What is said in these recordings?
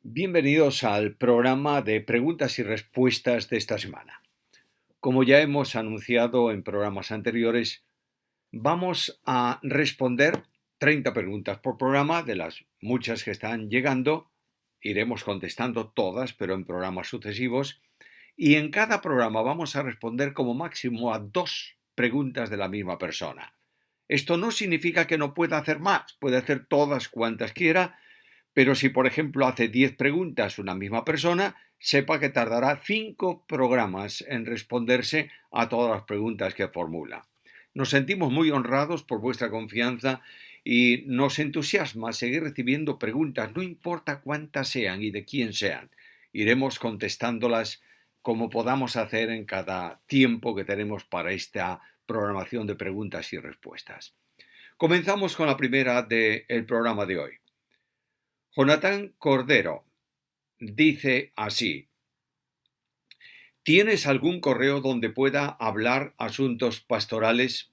Bienvenidos al programa de preguntas y respuestas de esta semana. Como ya hemos anunciado en programas anteriores, vamos a responder 30 preguntas por programa de las muchas que están llegando. Iremos contestando todas, pero en programas sucesivos. Y en cada programa vamos a responder como máximo a 2 preguntas de la misma persona. Esto no significa que no pueda hacer más, puede hacer todas cuantas quiera, pero si, por ejemplo, hace 10 preguntas una misma persona, sepa que tardará 5 programas en responderse a todas las preguntas que formula. Nos sentimos muy honrados por vuestra confianza y nos entusiasma seguir recibiendo preguntas, no importa cuántas sean y de quién sean. Iremos contestándolas como podamos hacer en cada tiempo que tenemos para esta programación de preguntas y respuestas. Comenzamos con la primera del programa de hoy. Jonathan Cordero dice así: ¿tienes algún correo donde pueda hablar asuntos pastorales?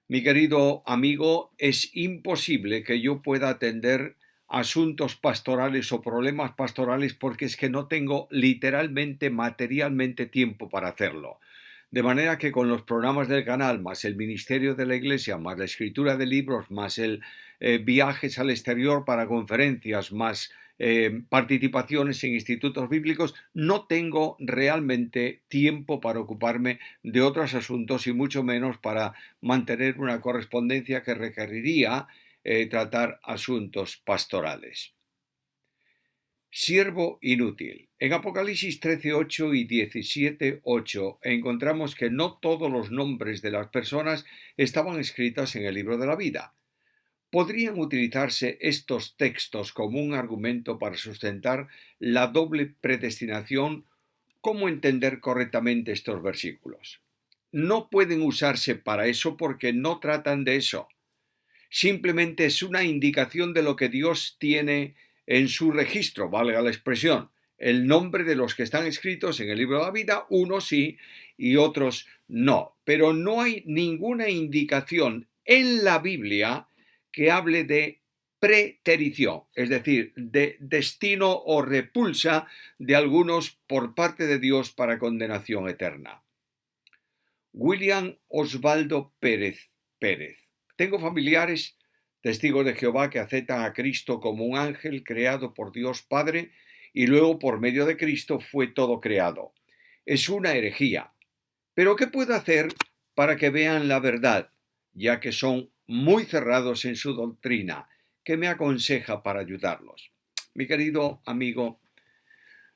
Mi querido amigo, es imposible que yo pueda atender asuntos pastorales o problemas pastorales porque es que no tengo literalmente, materialmente tiempo para hacerlo. De manera que con los programas del canal, más el ministerio de la iglesia, más la escritura de libros, más el viajes al exterior para conferencias, más participaciones en institutos bíblicos, no tengo realmente tiempo para ocuparme de otros asuntos y mucho menos para mantener una correspondencia que requeriría tratar asuntos pastorales. Siervo inútil. En Apocalipsis 13:8 y 17:8 encontramos que no todos los nombres de las personas estaban escritos en el libro de la vida. ¿Podrían utilizarse estos textos como un argumento para sustentar la doble predestinación? ¿Cómo entender correctamente estos versículos? No pueden usarse para eso porque no tratan de eso. Simplemente es una indicación de lo que Dios tiene en su registro, valga la expresión. El nombre de los que están escritos en el libro de la vida, unos sí y otros no. Pero no hay ninguna indicación en la Biblia que hable de preterición, es decir, de destino o repulsa de algunos por parte de Dios para condenación eterna. William Osvaldo Pérez. Tengo familiares, testigos de Jehová, que aceptan a Cristo como un ángel creado por Dios Padre y luego por medio de Cristo fue todo creado. Es una herejía. Pero ¿qué puedo hacer para que vean la verdad, ya que son muy cerrados en su doctrina? ¿Qué me aconseja para ayudarlos? Mi querido amigo,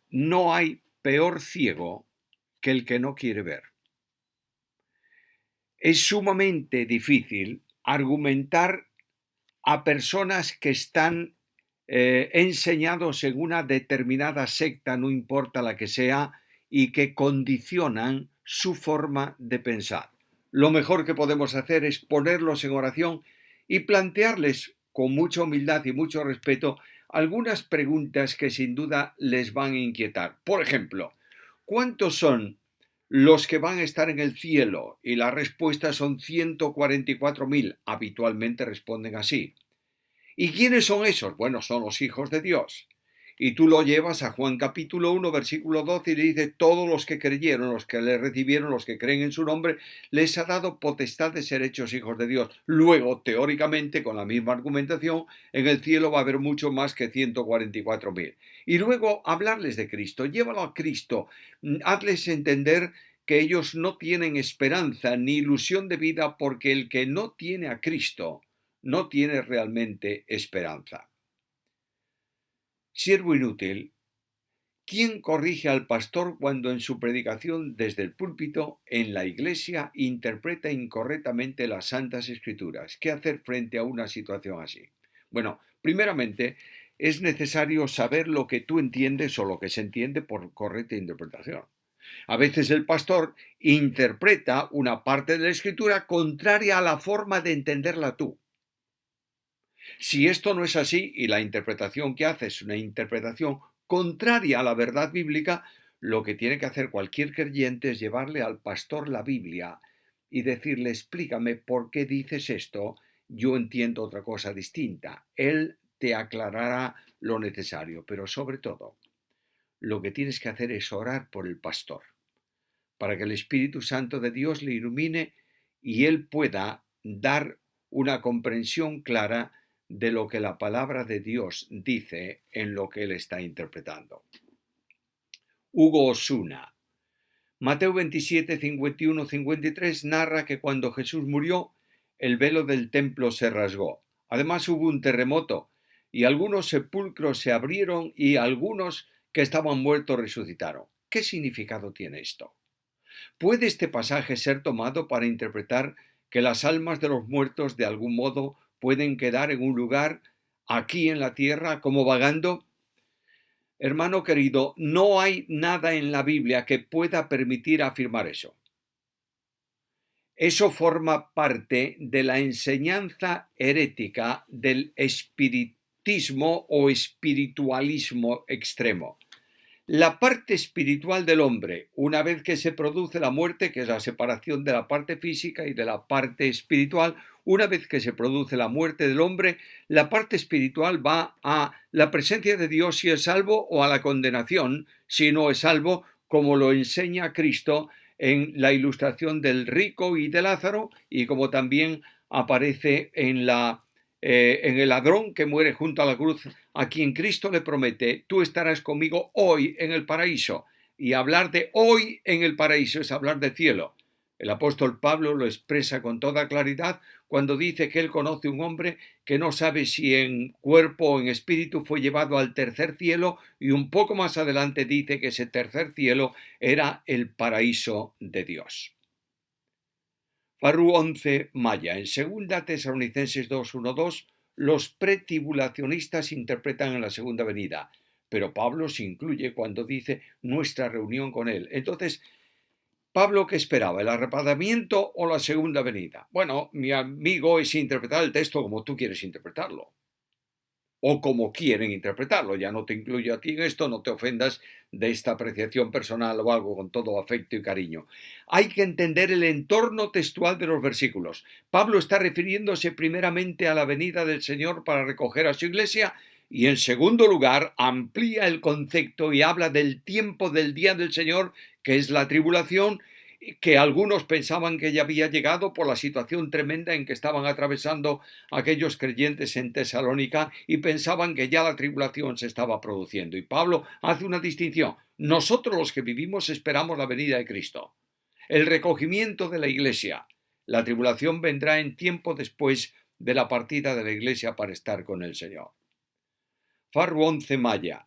no hay peor ciego que el que no quiere ver. Es sumamente difícil argumentar a personas que están enseñados en una determinada secta, no importa la que sea, y que condicionan su forma de pensar. Lo mejor que podemos hacer es ponerlos en oración y plantearles con mucha humildad y mucho respeto algunas preguntas que sin duda les van a inquietar. Por ejemplo, ¿cuántos son los que van a estar en el cielo? Y la respuesta son 144.000. Habitualmente responden así. ¿Y quiénes son esos? Bueno, son los hijos de Dios. Y tú lo llevas a Juan capítulo 1, versículo 12 y le dice: todos los que creyeron, los que le recibieron, los que creen en su nombre, les ha dado potestad de ser hechos hijos de Dios. Luego, teóricamente, con la misma argumentación, en el cielo va a haber mucho más que 144.000. Y luego hablarles de Cristo, llévalo a Cristo, hazles entender que ellos no tienen esperanza ni ilusión de vida, porque el que no tiene a Cristo no tiene realmente esperanza. Siervo inútil. ¿Quién corrige al pastor cuando en su predicación desde el púlpito en la iglesia interpreta incorrectamente las Santas Escrituras? ¿Qué hacer frente a una situación así? Bueno, primeramente es necesario saber lo que tú entiendes o lo que se entiende por correcta interpretación. A veces el pastor interpreta una parte de la Escritura contraria a la forma de entenderla tú. Si esto no es así y la interpretación que hace es una interpretación contraria a la verdad bíblica, lo que tiene que hacer cualquier creyente es llevarle al pastor la Biblia y decirle: explícame por qué dices esto, yo entiendo otra cosa distinta. Él te aclarará lo necesario, pero sobre todo, lo que tienes que hacer es orar por el pastor, para que el Espíritu Santo de Dios le ilumine y él pueda dar una comprensión clara de lo que la palabra de Dios dice en lo que él está interpretando. Hugo Osuna. Mateo 27, 51, 53 narra que cuando Jesús murió, el velo del templo se rasgó. Además hubo un terremoto y algunos sepulcros se abrieron y algunos que estaban muertos resucitaron. ¿Qué significado tiene esto? ¿Puede este pasaje ser tomado para interpretar que las almas de los muertos de algún modo pueden quedar en un lugar aquí en la tierra como vagando? Hermano querido, no hay nada en la Biblia que pueda permitir afirmar eso. Eso forma parte de la enseñanza herética del espiritismo o espiritualismo extremo. La parte espiritual del hombre, una vez que se produce la muerte, que es la separación de la parte física y de la parte espiritual, una vez que se produce la muerte del hombre, la parte espiritual va a la presencia de Dios si es salvo o a la condenación si no es salvo, como lo enseña Cristo en la ilustración del rico y de Lázaro y como también aparece en el ladrón que muere junto a la cruz, a quien Cristo le promete, tú estarás conmigo hoy en el paraíso. Y hablar de hoy en el paraíso es hablar del cielo. El apóstol Pablo lo expresa con toda claridad cuando dice que él conoce un hombre que no sabe si en cuerpo o en espíritu fue llevado al tercer cielo, y un poco más adelante dice que ese tercer cielo era el paraíso de Dios. Farru 11 Maya. En 2 Tesalonicenses 2:1-2, los pretribulacionistas interpretan en la segunda venida, pero Pablo se incluye cuando dice nuestra reunión con él. Entonces, ¿Pablo qué esperaba? ¿El arrebatamiento o la segunda venida? Bueno, mi amigo, es interpretar el texto como tú quieres interpretarlo. O como quieren interpretarlo. Ya no te incluyo a ti en esto, no te ofendas de esta apreciación personal o algo, con todo afecto y cariño. Hay que entender el entorno textual de los versículos. Pablo está refiriéndose primeramente a la venida del Señor para recoger a su iglesia y en segundo lugar amplía el concepto y habla del tiempo del día del Señor, que es la tribulación, que algunos pensaban que ya había llegado por la situación tremenda en que estaban atravesando aquellos creyentes en Tesalónica y pensaban que ya la tribulación se estaba produciendo. Y Pablo hace una distinción. Nosotros los que vivimos esperamos la venida de Cristo, el recogimiento de la iglesia. La tribulación vendrá en tiempo después de la partida de la iglesia para estar con el Señor. Farru 11 Maya.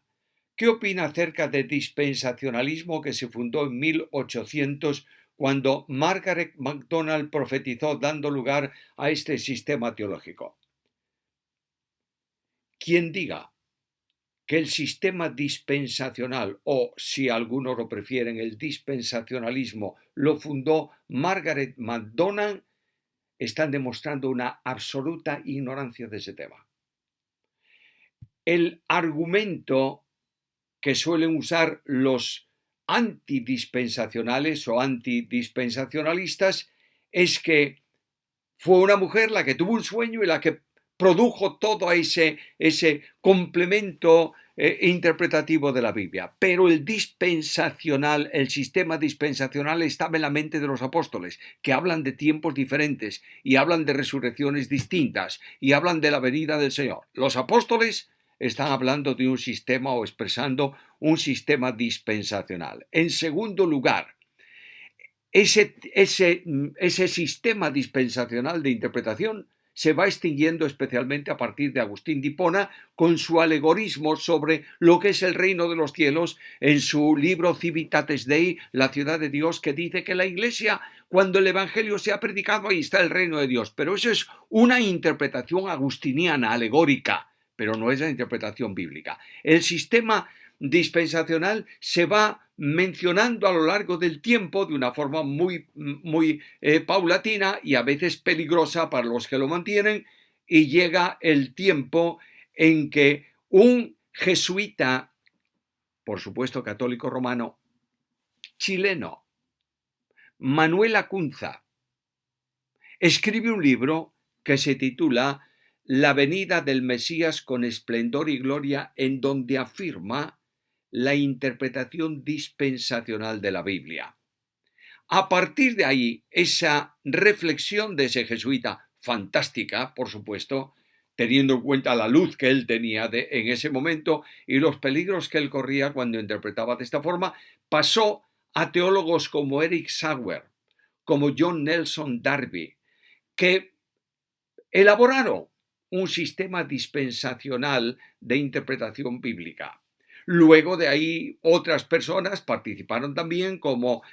¿Qué opina acerca del dispensacionalismo que se fundó en 1800 cuando Margaret MacDonald profetizó dando lugar a este sistema teológico? Quien diga que el sistema dispensacional, o si algunos lo prefieren, el dispensacionalismo, lo fundó Margaret MacDonald, están demostrando una absoluta ignorancia de ese tema. El argumento que suelen usar los antidispensacionales o antidispensacionalistas es que fue una mujer la que tuvo un sueño y la que produjo todo ese complemento interpretativo de la Biblia. Pero el sistema dispensacional estaba en la mente de los apóstoles, que hablan de tiempos diferentes y hablan de resurrecciones distintas y hablan de la venida del Señor. Los apóstoles están hablando de un sistema o expresando un sistema dispensacional. En segundo lugar, ese sistema dispensacional de interpretación se va extinguiendo especialmente a partir de Agustín de Hipona con su alegorismo sobre lo que es el reino de los cielos en su libro Civitates Dei, la ciudad de Dios, que dice que la iglesia, cuando el evangelio se ha predicado, ahí está el reino de Dios. Pero eso es una interpretación agustiniana, alegórica, pero no es la interpretación bíblica. El sistema dispensacional se va mencionando a lo largo del tiempo de una forma muy paulatina y a veces peligrosa para los que lo mantienen, y llega el tiempo en que un jesuita, por supuesto católico romano, chileno, Manuel Acunza, escribe un libro que se titula la venida del Mesías con esplendor y gloria, en donde afirma la interpretación dispensacional de la Biblia. A partir de ahí, esa reflexión de ese jesuita, fantástica, por supuesto, teniendo en cuenta la luz que él tenía en ese momento y los peligros que él corría cuando interpretaba de esta forma, pasó a teólogos como Eric Sauer, como John Nelson Darby, que elaboraron un sistema dispensacional de interpretación bíblica. Luego de ahí otras personas participaron también, como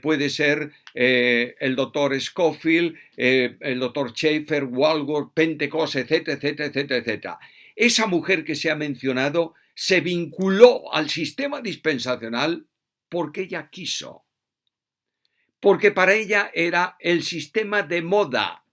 puede ser el doctor Scofield, el doctor Schaeffer, Walworth, Pentecost, etcétera, etcétera, etcétera, etcétera. Esa mujer que se ha mencionado se vinculó al sistema dispensacional porque ella quiso, porque para ella era el sistema de moda.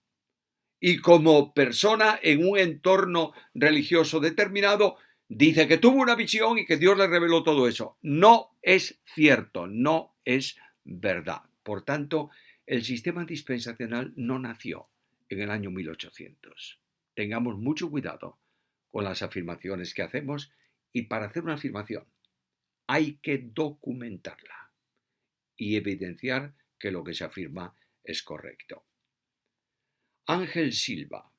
Y como persona en un entorno religioso determinado, dice que tuvo una visión y que Dios le reveló todo eso. No es cierto, no es verdad. Por tanto, el sistema dispensacional no nació en el año 1800. Tengamos mucho cuidado con las afirmaciones que hacemos, y para hacer una afirmación hay que documentarla y evidenciar que lo que se afirma es correcto. Ángel Silva.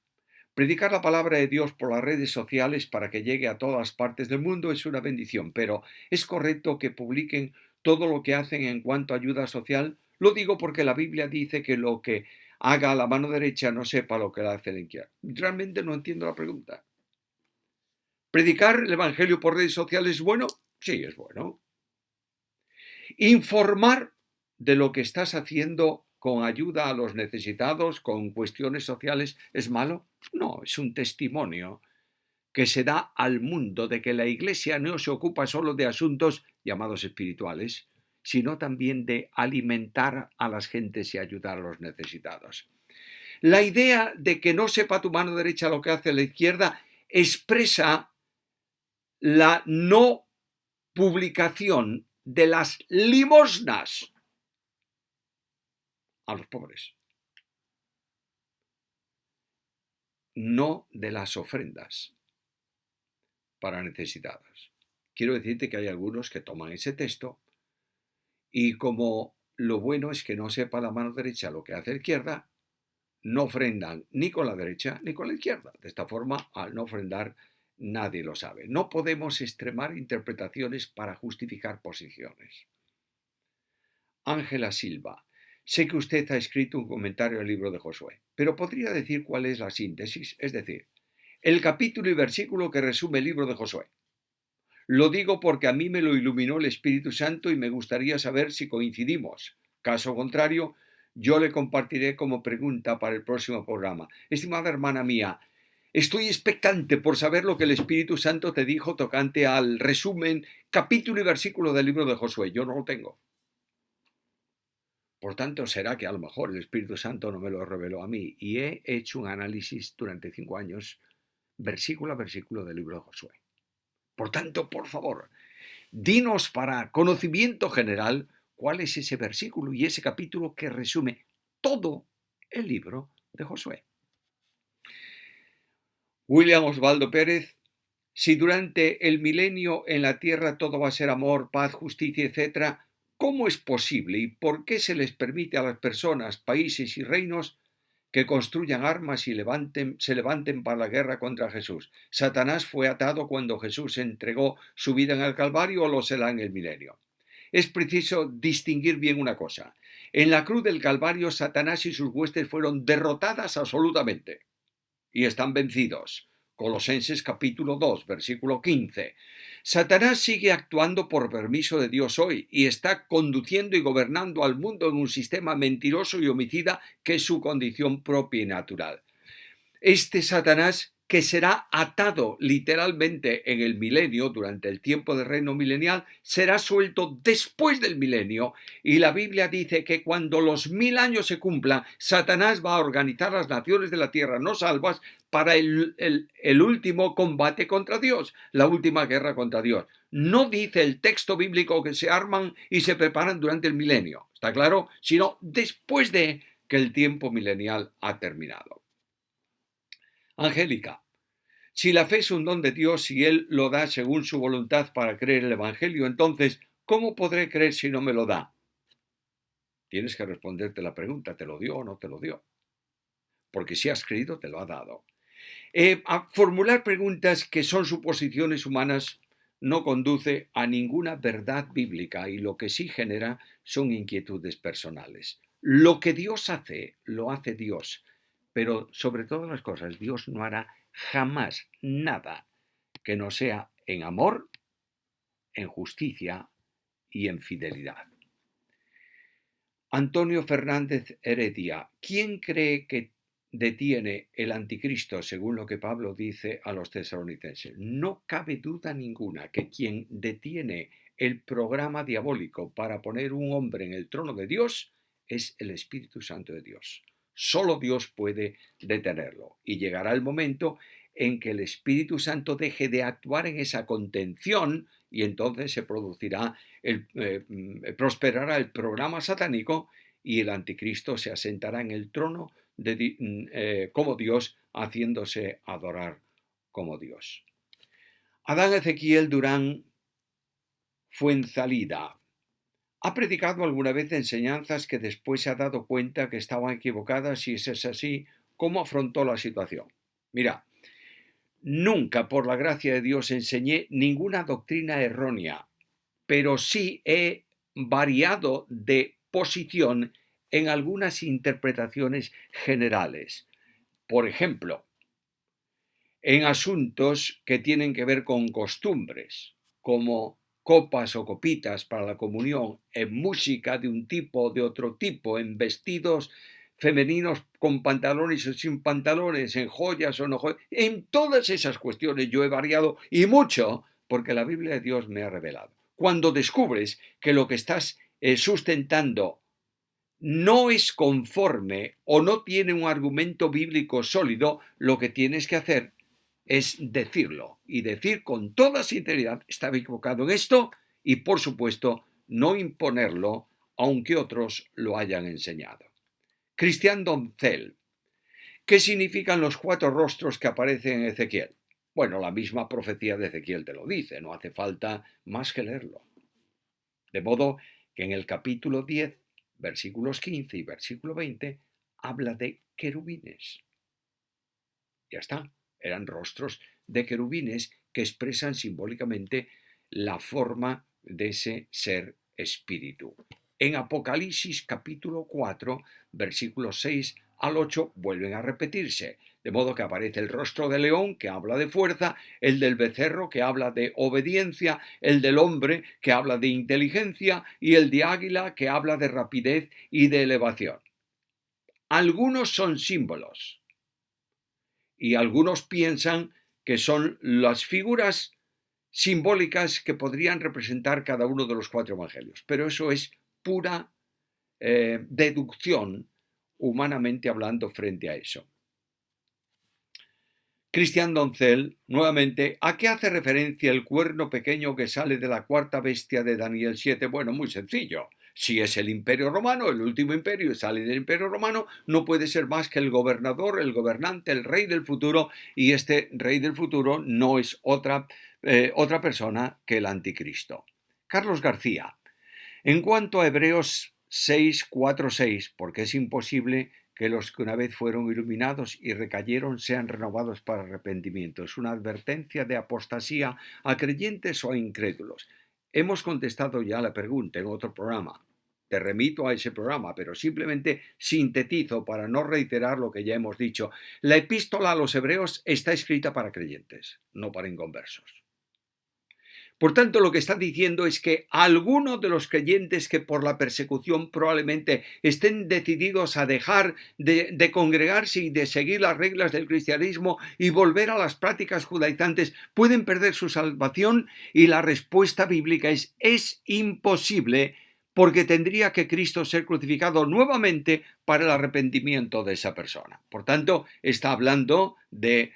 Predicar la palabra de Dios por las redes sociales para que llegue a todas partes del mundo es una bendición, pero ¿es correcto que publiquen todo lo que hacen en cuanto a ayuda social? Lo digo porque la Biblia dice que lo que haga la mano derecha no sepa lo que la hace la izquierda. Realmente no entiendo la pregunta. ¿Predicar el evangelio por redes sociales es bueno? Sí, es bueno. Informar de lo que estás haciendo con ayuda a los necesitados, con cuestiones sociales, ¿es malo? No, es un testimonio que se da al mundo de que la Iglesia no se ocupa solo de asuntos llamados espirituales, sino también de alimentar a las gentes y ayudar a los necesitados. La idea de que no sepa tu mano derecha lo que hace la izquierda expresa la no publicación de las limosnas a los pobres, no de las ofrendas para necesitados. Quiero decirte que hay algunos que toman ese texto y, como lo bueno es que no sepa la mano derecha lo que hace la izquierda, no ofrendan ni con la derecha ni con la izquierda. De esta forma, al no ofrendar, nadie lo sabe. No podemos extremar interpretaciones para justificar posiciones. Ángela Silva. Sé que usted ha escrito un comentario al libro de Josué, pero ¿podría decir cuál es la síntesis? Es decir, el capítulo y versículo que resume el libro de Josué. Lo digo porque a mí me lo iluminó el Espíritu Santo y me gustaría saber si coincidimos. Caso contrario, yo le compartiré como pregunta para el próximo programa. Estimada hermana mía, estoy expectante por saber lo que el Espíritu Santo te dijo tocante al resumen, capítulo y versículo del libro de Josué. Yo no lo tengo. Por tanto, será que a lo mejor el Espíritu Santo no me lo reveló a mí, y he hecho un análisis durante 5 años, versículo a versículo del libro de Josué. Por tanto, por favor, dinos para conocimiento general cuál es ese versículo y ese capítulo que resume todo el libro de Josué. William Osvaldo Pérez. Si durante el milenio en la tierra todo va a ser amor, paz, justicia, etc., ¿cómo es posible y por qué se les permite a las personas, países y reinos que construyan armas y se levanten para la guerra contra Jesús? ¿Satanás fue atado cuando Jesús entregó su vida en el Calvario o lo será en el milenio? Es preciso distinguir bien una cosa. En la cruz del Calvario, Satanás y sus huestes fueron derrotadas absolutamente y están vencidos. Colosenses capítulo 2, versículo 15. Satanás sigue actuando por permiso de Dios hoy y está conduciendo y gobernando al mundo en un sistema mentiroso y homicida que es su condición propia y natural. Este Satanás, que será atado literalmente en el milenio, durante el tiempo del reino milenial, será suelto después del milenio, y la Biblia dice que cuando los 1000 años se cumplan, Satanás va a organizar las naciones de la tierra no salvas para el último combate contra Dios, la última guerra contra Dios. No dice el texto bíblico que se arman y se preparan durante el milenio, ¿está claro? Sino después de que el tiempo milenial ha terminado. Angélica, si la fe es un don de Dios y Él lo da según su voluntad para creer el Evangelio, entonces, ¿cómo podré creer si no me lo da? Tienes que responderte la pregunta, ¿te lo dio o no te lo dio? Porque si has creído, te lo ha dado. A formular preguntas que son suposiciones humanas no conduce a ninguna verdad bíblica y lo que sí genera son inquietudes personales. Lo que Dios hace, lo hace Dios, pero sobre todas las cosas, Dios no hará jamás nada que no sea en amor, en justicia y en fidelidad. Antonio Fernández Heredia, ¿quién cree que detiene el anticristo según lo que Pablo dice a los tesalonicenses? No cabe duda ninguna que quien detiene el programa diabólico para poner un hombre en el trono de Dios es el Espíritu Santo de Dios. Solo Dios puede detenerlo y llegará el momento en que el Espíritu Santo deje de actuar en esa contención y entonces se producirá prosperará el programa satánico y el anticristo se asentará en el trono como Dios, haciéndose adorar como Dios. Adán Ezequiel Durán Fuenzalida ha predicado alguna vez enseñanzas que después se ha dado cuenta que estaban equivocadas. Si eso es así, ¿cómo afrontó la situación? Mira, nunca por la gracia de Dios enseñé ninguna doctrina errónea, pero sí he variado de posición en algunas interpretaciones generales. Por ejemplo, en asuntos que tienen que ver con costumbres, como copas o copitas para la comunión, en música de un tipo o de otro tipo, en vestidos femeninos con pantalones o sin pantalones, en joyas o no joyas, en todas esas cuestiones yo he variado y mucho porque la Biblia de Dios me ha revelado. Cuando descubres que lo que estás sustentando no es conforme o no tiene un argumento bíblico sólido, lo que tienes que hacer es decirlo y decir con toda sinceridad, estaba equivocado en esto y por supuesto no imponerlo aunque otros lo hayan enseñado. Cristian Doncel, ¿qué significan los 4 rostros que aparecen en Ezequiel? Bueno, la misma profecía de Ezequiel te lo dice, no hace falta más que leerlo. De modo que en el capítulo 10, versículos 15 y versículo 20, habla de querubines. Ya está, eran rostros de querubines que expresan simbólicamente la forma de ese ser espíritu. En Apocalipsis capítulo 4, versículos 6 al 8 vuelven a repetirse, de modo que aparece el rostro del león que habla de fuerza, el del becerro que habla de obediencia, el del hombre que habla de inteligencia y el de águila que habla de rapidez y de elevación. Algunos son símbolos y algunos piensan que son las figuras simbólicas que podrían representar cada uno de los 4 evangelios, pero eso es pura deducción humanamente hablando frente a eso. Cristian Doncel, nuevamente, ¿a qué hace referencia el cuerno pequeño que sale de la 4ª bestia de Daniel 7? Bueno, muy sencillo. Si es el Imperio Romano, el último imperio, y sale del Imperio Romano, no puede ser más que el gobernador, el gobernante, el rey del futuro, y este rey del futuro no es otra persona que el anticristo. Carlos García, en cuanto a Hebreos 6, 4, 6, porque es imposible que los que una vez fueron iluminados y recayeron sean renovados para arrepentimiento. Es una advertencia de apostasía a creyentes o a incrédulos. Hemos contestado ya la pregunta en otro programa. Te remito a ese programa, pero simplemente sintetizo para no reiterar lo que ya hemos dicho. La epístola a los hebreos está escrita para creyentes, no para inconversos. Por tanto, lo que está diciendo es que algunos de los creyentes que por la persecución probablemente estén decididos a dejar de congregarse y de seguir las reglas del cristianismo y volver a las prácticas judaizantes pueden perder su salvación, y la respuesta bíblica es imposible, porque tendría que Cristo ser crucificado nuevamente para el arrepentimiento de esa persona. Por tanto, está hablando de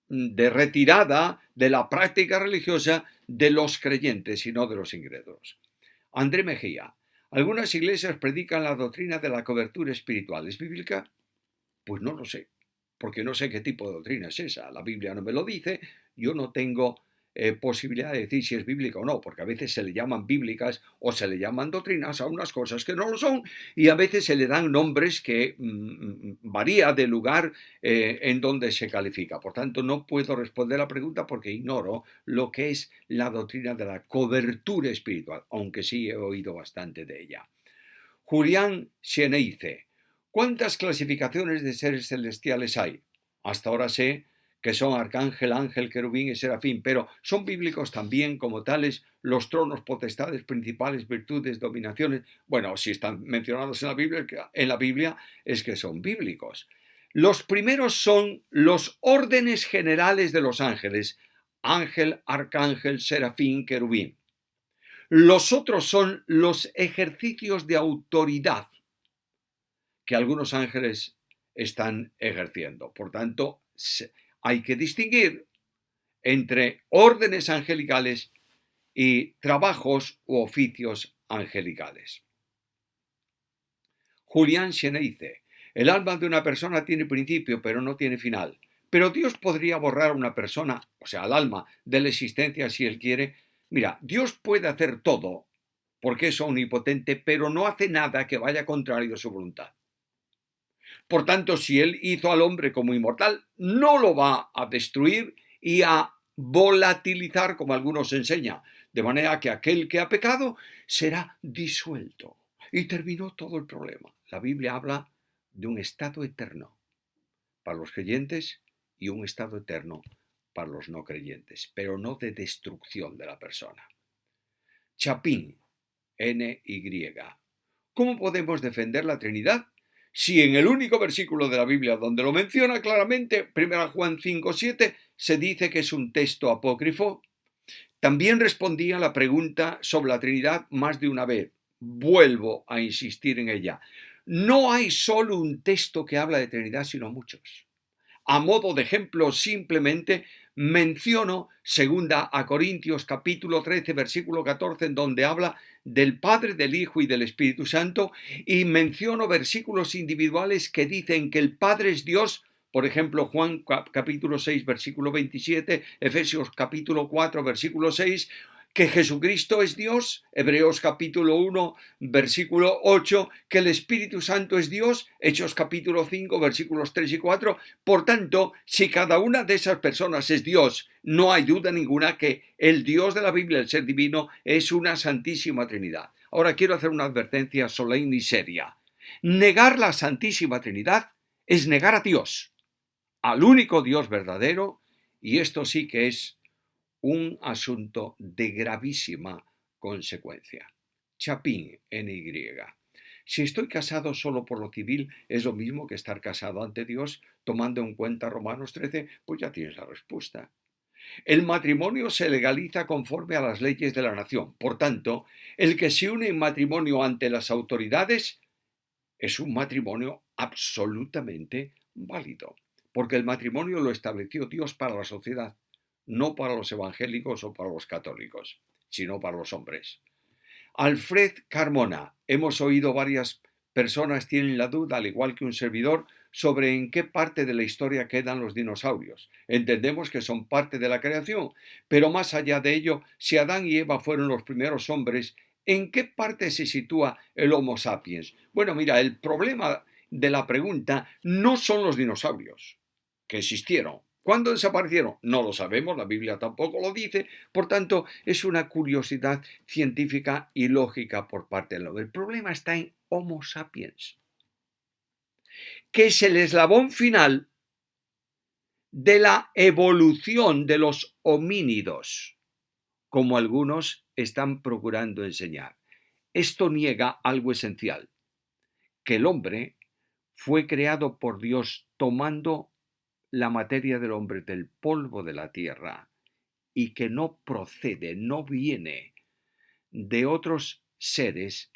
retirada de la práctica religiosa de los creyentes y no de los incrédulos. André Mejía, algunas iglesias predican la doctrina de la cobertura espiritual. ¿Es bíblica? Pues no lo sé. porque no sé qué tipo de doctrina es esa. La Biblia no me lo dice, yo no tengo posibilidad de decir si es bíblica o no, porque a veces se le llaman bíblicas o se le llaman doctrinas a unas cosas que no lo son, y a veces se le dan nombres que varía del lugar en donde se califica. Por tanto, no puedo responder la pregunta porque ignoro lo que es la doctrina de la cobertura espiritual, aunque sí he oído bastante de ella. Julián Xeneize: ¿cuántas clasificaciones de seres celestiales hay? Hasta ahora sé que son arcángel, ángel, querubín y serafín, pero ¿son bíblicos también como tales los tronos, potestades, principales, virtudes, dominaciones? Bueno, si están mencionados en la Biblia es que son bíblicos. Los primeros son los órdenes generales de los ángeles: ángel, arcángel, serafín, querubín. Los otros son los ejercicios de autoridad que algunos ángeles están ejerciendo. Por tanto, hay que distinguir entre órdenes angelicales y trabajos u oficios angelicales. Julián Xeneize: el alma de una persona tiene principio, pero no tiene final. Pero Dios podría borrar a una persona, o sea, al alma, de la existencia si Él quiere. Mira, Dios puede hacer todo porque es omnipotente, pero no hace nada que vaya contrario a su voluntad. Por tanto, si Él hizo al hombre como inmortal, no lo va a destruir y a volatilizar, como algunos enseñan, de manera que aquel que ha pecado será disuelto. Y terminó todo el problema. La Biblia habla de un estado eterno para los creyentes y un estado eterno para los no creyentes, pero no de destrucción de la persona. Chapín, NY: ¿cómo podemos defender la Trinidad si en el único versículo de la Biblia donde lo menciona claramente, 1 Juan 5:7, se dice que es un texto apócrifo? También respondí a la pregunta sobre la Trinidad más de una vez. Vuelvo a insistir en ella. No hay solo un texto que habla de Trinidad, sino muchos. A modo de ejemplo, simplemente menciono 2 Corintios capítulo 13, versículo 14, en donde habla del Padre, del Hijo y del Espíritu Santo, y menciono versículos individuales que dicen que el Padre es Dios. Por ejemplo, Juan capítulo 6, versículo 27, Efesios capítulo 4, versículo 6, que Jesucristo es Dios, Hebreos capítulo 1, versículo 8, que el Espíritu Santo es Dios, Hechos capítulo 5, versículos 3 y 4. Por tanto, si cada una de esas personas es Dios, no hay duda ninguna que el Dios de la Biblia, el ser divino, es una santísima Trinidad. Ahora quiero hacer una advertencia solemne y seria. Negar la Santísima Trinidad es negar a Dios, al único Dios verdadero, y esto sí que es un asunto de gravísima consecuencia. Chapín, NY: si estoy casado solo por lo civil, ¿es lo mismo que estar casado ante Dios? Tomando en cuenta Romanos 13, pues ya tienes la respuesta. El matrimonio se legaliza conforme a las leyes de la nación. Por tanto, el que se une en matrimonio ante las autoridades es un matrimonio absolutamente válido, porque el matrimonio lo estableció Dios para la sociedad, no para los evangélicos o para los católicos, sino para los hombres. Alfred Carmona: hemos oído varias personas tienen la duda, al igual que un servidor, sobre en qué parte de la historia quedan los dinosaurios. Entendemos que son parte de la creación, pero más allá de ello, si Adán y Eva fueron los primeros hombres, ¿en qué parte se sitúa el Homo sapiens? Bueno, mira, el problema de la pregunta no son los dinosaurios, que existieron. ¿Cuándo desaparecieron? No lo sabemos, la Biblia tampoco lo dice, por tanto, es una curiosidad científica y lógica por parte del hombre. El problema está en Homo sapiens, que es el eslabón final de la evolución de los homínidos, como algunos están procurando enseñar. Esto niega algo esencial, que el hombre fue creado por Dios tomando la materia del hombre del polvo de la tierra y que no procede, no viene de otros seres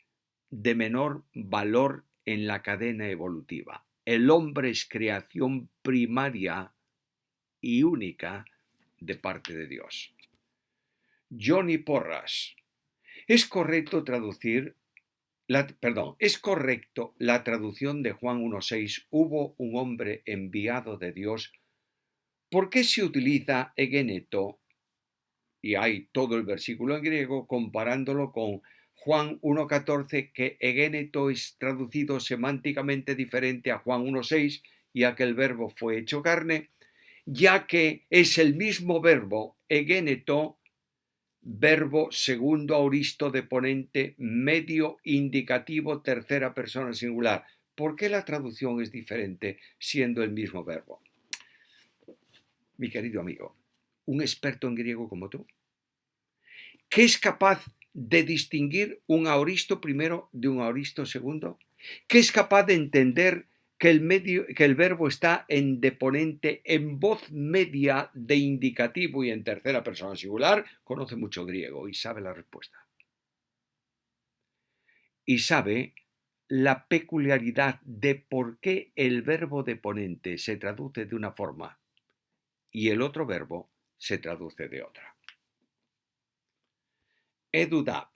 de menor valor en la cadena evolutiva. El hombre es creación primaria y única de parte de Dios. Johnny Porras: ¿es correcto traducir Es correcto la traducción de Juan 1.6, hubo un hombre enviado de Dios. ¿Por qué se utiliza egeneto? Y hay todo el versículo en griego comparándolo con Juan 1.14, que egeneto es traducido semánticamente diferente a Juan 1.6 y a que el verbo fue hecho carne, ya que es el mismo verbo egeneto, verbo segundo aoristo de ponente, medio indicativo, tercera persona singular. ¿Por qué la traducción es diferente siendo el mismo verbo? Mi querido amigo, un experto en griego como tú, ¿qué es capaz de distinguir un aoristo primero de un aoristo segundo? ¿Qué es capaz de entender que el verbo está en deponente, en voz media de indicativo y en tercera persona singular? Conoce mucho griego y sabe la respuesta. Y sabe la peculiaridad de por qué el verbo deponente se traduce de una forma y el otro verbo se traduce de otra. Edudab.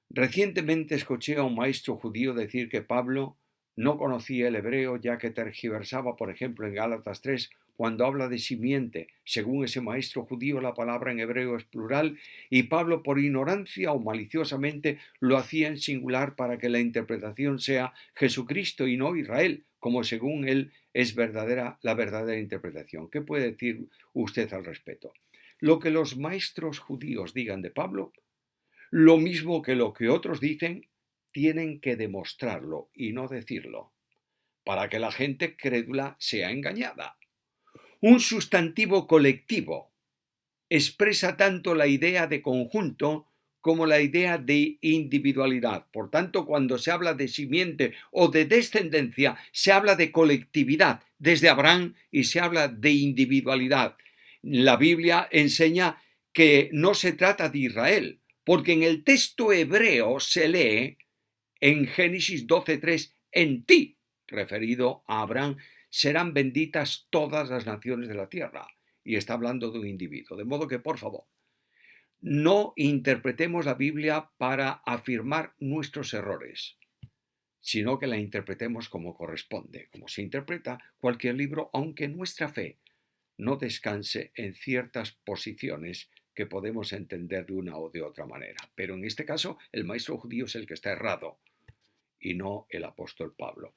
Recientemente escuché a un maestro judío decir que Pablo no conocía el hebreo, ya que tergiversaba, por ejemplo, en Gálatas 3, cuando habla de simiente. Según ese maestro judío, la palabra en hebreo es plural y Pablo, por ignorancia o maliciosamente, lo hacía en singular para que la interpretación sea Jesucristo y no Israel, como según él es la verdadera interpretación. ¿Qué puede decir usted al respecto? Lo que los maestros judíos digan de Pablo, lo mismo que lo que otros dicen, tienen que demostrarlo y no decirlo, para que la gente crédula sea engañada. Un sustantivo colectivo expresa tanto la idea de conjunto como la idea de individualidad. Por tanto, cuando se habla de simiente o de descendencia, se habla de colectividad desde Abraham y se habla de individualidad. La Biblia enseña que no se trata de Israel, porque en el texto hebreo se lee en Génesis 12.3, en ti, referido a Abraham, serán benditas todas las naciones de la tierra. Y está hablando de un individuo. De modo que, por favor, no interpretemos la Biblia para afirmar nuestros errores, sino que la interpretemos como corresponde, como se interpreta cualquier libro, aunque nuestra fe no descanse en ciertas posiciones que podemos entender de una o de otra manera. Pero en este caso, el maestro judío es el que está errado y no el apóstol Pablo.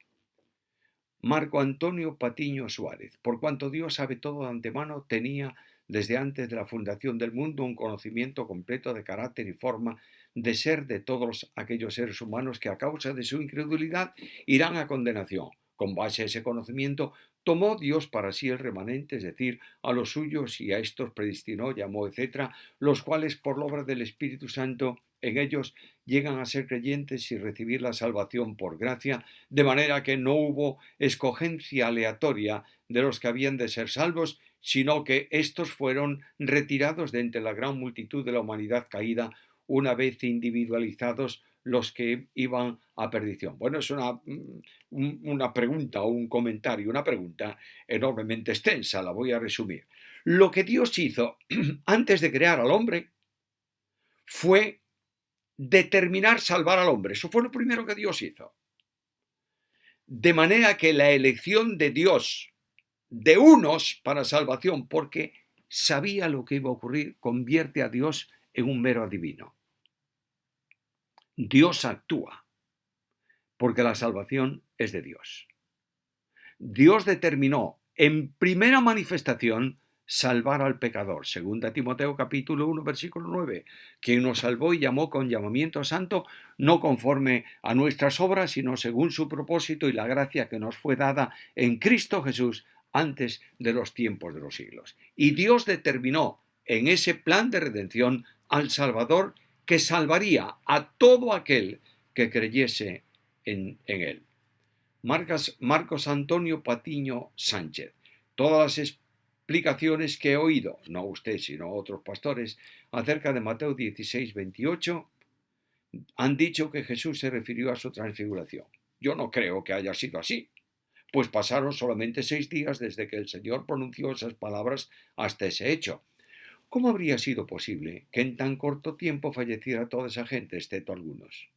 Marco Antonio Patiño Suárez. Por cuanto Dios sabe todo de antemano, tenía desde antes de la fundación del mundo un conocimiento completo de carácter y forma de ser de todos aquellos seres humanos que a causa de su incredulidad irán a condenación. Con base a ese conocimiento, tomó Dios para sí el remanente, es decir, a los suyos, y a estos predestinó, llamó, etc., los cuales por la obra del Espíritu Santo en ellos llegan a ser creyentes y recibir la salvación por gracia, de manera que no hubo escogencia aleatoria de los que habían de ser salvos, sino que éstos fueron retirados de entre la gran multitud de la humanidad caída, una vez individualizados los que iban a perdición. Bueno, es una pregunta o un comentario, una pregunta enormemente extensa, la voy a resumir. Lo que Dios hizo antes de crear al hombre fue determinar salvar al hombre. Eso fue lo primero que Dios hizo. De manera que la elección de Dios de unos para salvación, porque sabía lo que iba a ocurrir, convierte a Dios en un mero adivino. Dios actúa, porque la salvación es de Dios. Dios determinó en primera manifestación salvar al pecador. Segunda Timoteo capítulo 1 versículo 9, quien nos salvó y llamó con llamamiento santo, no conforme a nuestras obras, sino según su propósito y la gracia que nos fue dada en Cristo Jesús antes de los tiempos de los siglos. Y Dios determinó en ese plan de redención al Salvador que salvaría a todo aquel que creyese en él. Marcos Antonio Patiño Sánchez. Todas las explicaciones que he oído, no usted sino otros pastores, acerca de Mateo 16:28, han dicho que Jesús se refirió a su transfiguración. Yo no creo que haya sido así, pues pasaron solamente 6 días desde que el Señor pronunció esas palabras hasta ese hecho. ¿Cómo habría sido posible que en tan corto tiempo falleciera toda esa gente, excepto algunos?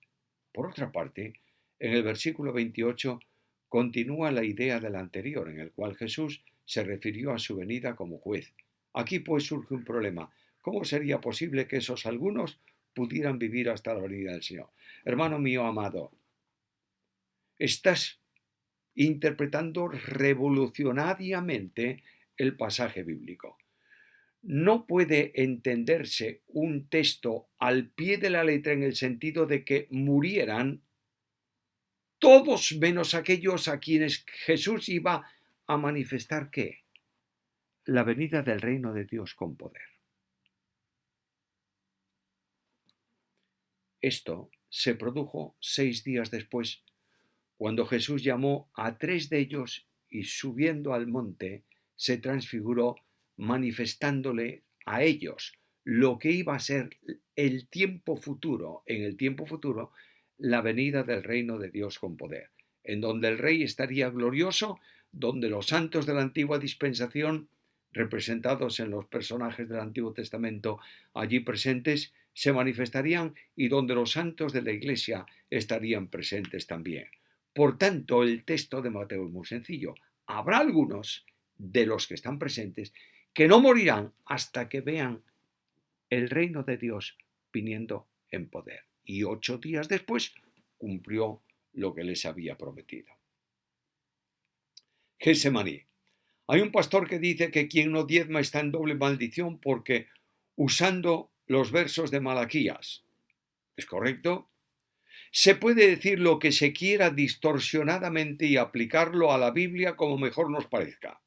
Por otra parte, en el versículo 28 continúa la idea del anterior, en el cual Jesús se refirió a su venida como juez. Aquí pues surge un problema. ¿Cómo sería posible que esos algunos pudieran vivir hasta la venida del Señor? Hermano mío amado, estás interpretando revolucionariamente el pasaje bíblico. No puede entenderse un texto al pie de la letra en el sentido de que murieran todos menos aquellos a quienes Jesús iba a manifestar ¿qué? La venida del reino de Dios con poder. Esto se produjo 6 días después, cuando Jesús llamó a 3 de ellos y subiendo al monte se transfiguró manifestándole a ellos lo que iba a ser el tiempo futuro, en el tiempo futuro, la venida del reino de Dios con poder, en donde el rey estaría glorioso, donde los santos de la antigua dispensación, representados en los personajes del Antiguo Testamento allí presentes, se manifestarían y donde los santos de la Iglesia estarían presentes también. Por tanto, el texto de Mateo es muy sencillo. Habrá algunos de los que están presentes que no morirán hasta que vean el reino de Dios viniendo en poder. Y 8 días después cumplió lo que les había prometido. Getsemaní. Hay un pastor que dice que quien no diezma está en doble maldición porque usando los versos de Malaquías. ¿Es correcto? Se puede decir lo que se quiera distorsionadamente y aplicarlo a la Biblia como mejor nos parezca.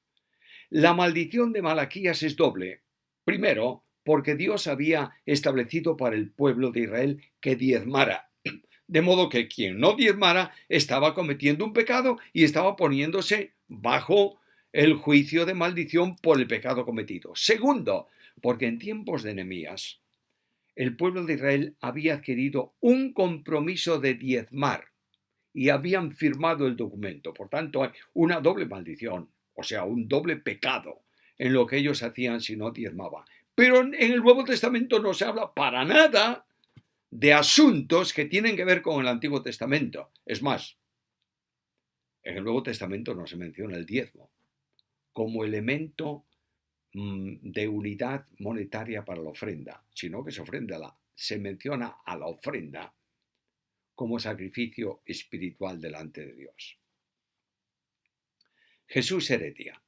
La maldición de Malaquías es doble. Primero, porque Dios había establecido para el pueblo de Israel que diezmara. De modo que quien no diezmara estaba cometiendo un pecado y estaba poniéndose bajo el juicio de maldición por el pecado cometido. Segundo, porque en tiempos de Nehemías, el pueblo de Israel había adquirido un compromiso de diezmar y habían firmado el documento. Por tanto, hay una doble maldición, o sea, un doble pecado en lo que ellos hacían si no diezmaban. Pero en el Nuevo Testamento no se habla para nada de asuntos que tienen que ver con el Antiguo Testamento. Es más, en el Nuevo Testamento no se menciona el diezmo como elemento de unidad monetaria para la ofrenda, sino que se menciona a la ofrenda como sacrificio espiritual delante de Dios. Jesús Heredia.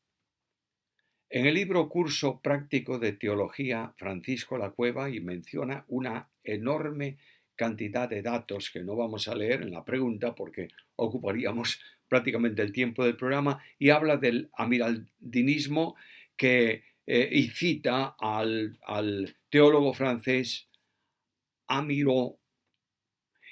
En el libro Curso Práctico de Teología, Francisco La Cueva y menciona una enorme cantidad de datos que no vamos a leer en la pregunta porque ocuparíamos prácticamente el tiempo del programa, y habla del amiraldinismo y cita al teólogo francés Amirault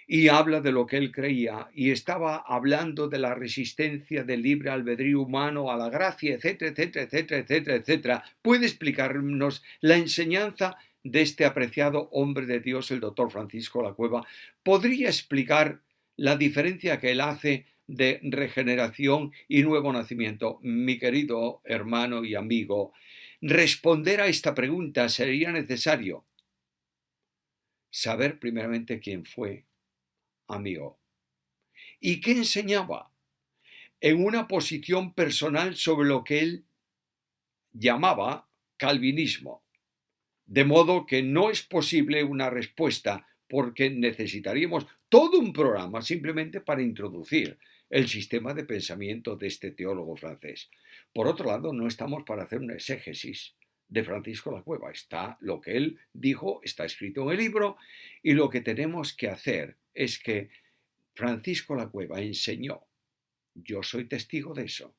y habla de lo que él creía y estaba hablando de la resistencia del libre albedrío humano a la gracia, etcétera, etcétera, etcétera, etcétera, etcétera. ¿Puede explicarnos la enseñanza de este apreciado hombre de Dios, el doctor Francisco La Cueva? ¿Podría explicar la diferencia que él hace de regeneración y nuevo nacimiento? Mi querido hermano y amigo, responder a esta pregunta sería necesario saber primeramente quién fue Amirault y qué enseñaba en una posición personal sobre lo que él llamaba calvinismo. De modo que no es posible una respuesta porque necesitaríamos todo un programa simplemente para introducir el sistema de pensamiento de este teólogo francés. Por otro lado, no estamos para hacer una exégesis de Francisco La Cueva. Está lo que él dijo, está escrito en el libro, y lo que tenemos que hacer es que Francisco La Cueva enseñó, yo soy testigo de eso,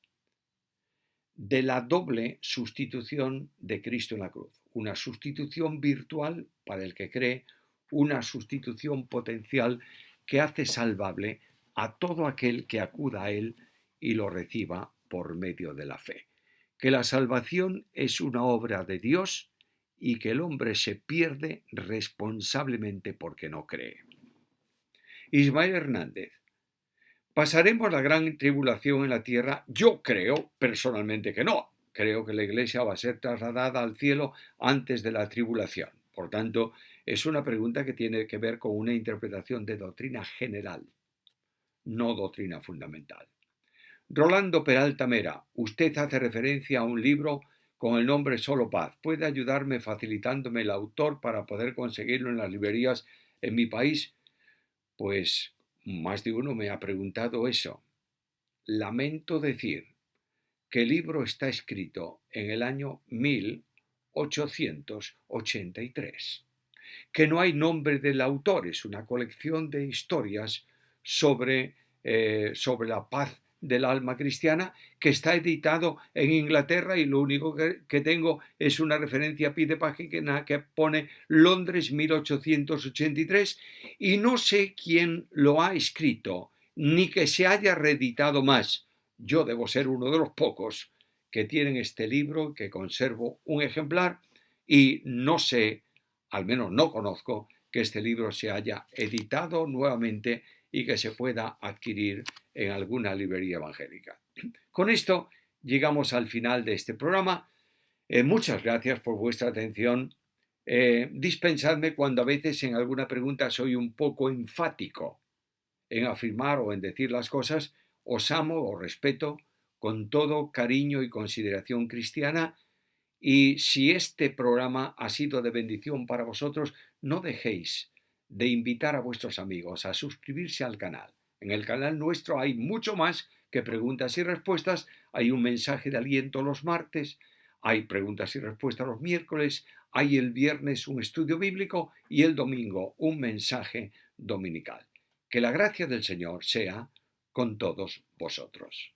de la doble sustitución de Cristo en la cruz. Una sustitución virtual para el que cree, una sustitución potencial que hace salvable a todo aquel que acuda a él y lo reciba por medio de la fe. Que la salvación es una obra de Dios y que el hombre se pierde responsablemente porque no cree. Ismael Hernández. ¿Pasaremos la gran tribulación en la tierra? Yo creo personalmente que no. Creo que la Iglesia va a ser trasladada al cielo antes de la tribulación. Por tanto, es una pregunta que tiene que ver con una interpretación de doctrina general, no doctrina fundamental. Rolando Peralta Mera, usted hace referencia a un libro con el nombre Solo Paz. ¿Puede ayudarme facilitándome el autor para poder conseguirlo en las librerías en mi país? Pues más de uno me ha preguntado eso. Lamento decir que el libro está escrito en el año 1883, que no hay nombre del autor, es una colección de historias sobre la paz del alma cristiana, que está editado en Inglaterra, y lo único que tengo es una referencia a pie de página que pone Londres 1883, y no sé quién lo ha escrito, ni que se haya reeditado más. Yo debo ser uno de los pocos que tienen este libro, que conservo un ejemplar, y no sé, al menos no conozco, que este libro se haya editado nuevamente y que se pueda adquirir en alguna librería evangélica. Con esto llegamos al final de este programa. Muchas gracias por vuestra atención. Dispensadme cuando a veces en alguna pregunta soy un poco enfático en afirmar o en decir las cosas. Os amo, os respeto con todo cariño y consideración cristiana, y si este programa ha sido de bendición para vosotros, no dejéis de invitar a vuestros amigos a suscribirse al canal. En el canal nuestro hay mucho más que preguntas y respuestas. Hay un mensaje de aliento los martes, hay preguntas y respuestas los miércoles, hay el viernes un estudio bíblico y el domingo un mensaje dominical. Que la gracia del Señor sea con todos vosotros.